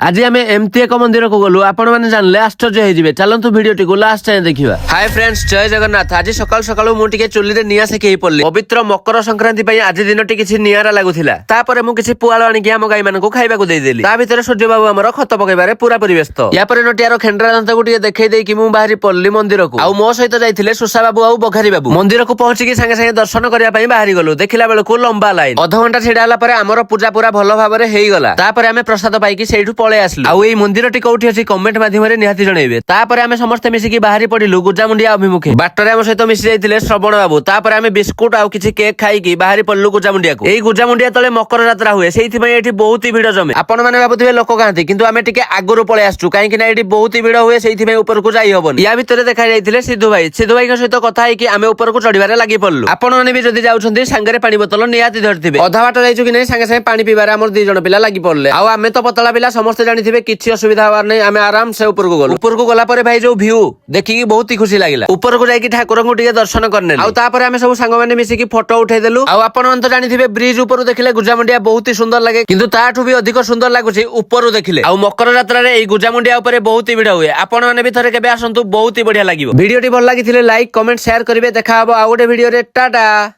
আজি আমি এমতি এক মন্দিরকু গলু আপন মানে জানলে আশ্চর্য হয়ে যাবে। চলন্তু ভিডিওটিকু লাস্ট টাইম দেখিবা। হাই ফ্রেন্ডস, জয় জগন্নাথ। আজি সকাল সকাল মু টিকে চুলিরে নিয়া সেকেই পড়লি। পবিত্র মকর সংক্রান্তি পাই আজি দিনটি কিছু নিয়ারা লাগুଥିଲା। তারপরে মু কিছু পুয়াল আনিকি আম গাই মানকু খাইবাকু দেইদেলি। তা ভিতরে সূর্য বাবু আমার খত পকাইবারে পুরাপুরি ব্যস্ত। ইয়াপরে নটিয়ার খেন্ডরা দান্তকু টিকে দেখাই দেইকি মু বাহারি পড়লি মন্দিরকু। আউ মো সহিত যাইଥିଲେ সুষা বাবু আউ বখারি বাবু। মন্দিরকু পৌঁছিকি সাঙ্গে সাঙ্গে দর্শন করিয়া পাই বাহারি গলু। দেখিলা বেলকু লম্বা লাইন। অধ ঘন্টা ছিড়া হলা পরে আমার পূজা পুরা ভালো ভাবে হেইগলা। তারপরে আমি প্রসাদ পাইকি সেইঠু পळे আসলু। আউ এই মন্দিরটি কোউঠি আছে কমেন্ট মাধ্যমে নিহাতি জଣାইবে। তারপরে আমি সমস্ত মিশিকি বাহারি পড়িলু গুজামুন্ডিয়া অভিমুখে। বাটরে আমার সহিত মিশি যাইଥିଲେ শ্রবণ বাবু। তারপরে আমি বিস্কুট আউ কিছু কেক খাইকি বাহারি পড়লু গুজামুন্ডিয়াকু। এই গুজামুন্ডিয়া তলে মকর যাত্রা হুয়ে, সেইথিপাই এটি বহুত ভিড় জমে। আপন মানে ভাবুথিবে লোক কাহান্তি, কিন্তু আমি টিকে আগরু পळे আসছু কাইকি না এটি বহুত ভিড় হুয়ে, সেইথিপাই উপরকু যাই হবনি। ইয়া ভিতরে দেখা যাইଥିଲେ সিধু ভাইଙ୍କ সহিত কথা হইকি আমি উপরকু চড়িবারে লাগি পড়লু। আপন মানে বি যদি যাউছন্তি সাঙ্গরে পানি বোতল নিহাতি ধরथिबे। অধা বাট যাইছু কি নাই সাঙ্গে সাঙ্গে পানি পিবারে আমার দুই জন পিলা লাগি পড়লে। আউ আমি তো পতলা পিলা সমস্ত জানিথিবে কিছু অসুবিধা হবার নাই। আমি আরাম সে উপরকু গলু। উপরকু গলা পরে ভাই जो ভিউ देखिकी बहुत ही खुशी लागिला। उपरकु जाइकी ठाकुरंकु टिके दर्शन करने। आउ तापरे आमे सब सांग माने मिसिकी फोटो उठाई देलु। आउ आपण मन तो जानिथिबे ब्रिज उपरु देखिले गुजामुंडिया बहुत ही सुंदर लागे, किंतु ताठु भी अधिक सुंदर लागुछि उपरु देखिले। आउ मकर यात्रा रे एई गुजामुंडिया उपरे बहुत ही भिड़ हुए। आपण माने भी थरे केबे आसंतु, बहुत ही बढ़िया लागिवो। वीडियोटी भल लागिथिले लाइक कमेंट शेयर करिवे। देखा हबो आउ गोटे वीडियो रे। टाटा।